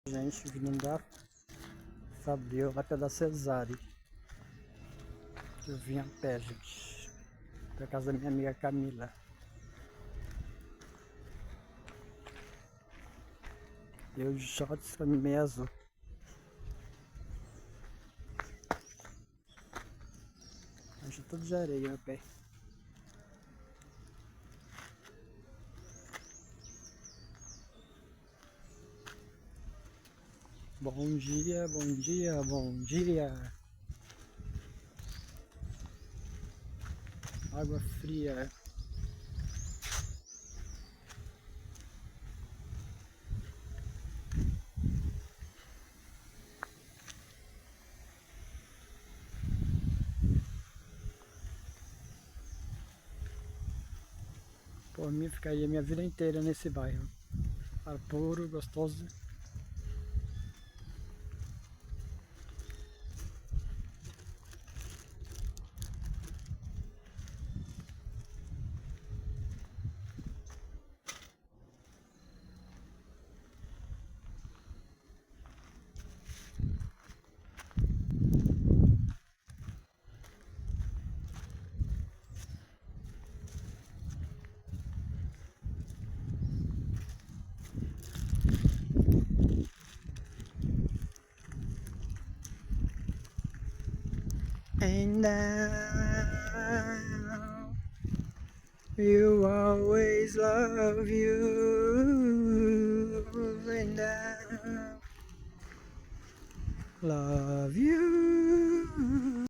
Gente, vindo da Fabril, lá pela Cesare. Eu vim a pé, gente. Pra casa da minha amiga Camila. Eu de shorts pra mim meio azul. Acho tudo de areia meu pé. Bom dia, bom dia, bom dia. Água fria. Por mim, ficaria minha vida inteira nesse bairro. Ar puro, gostoso. And now you always love you, and I love you.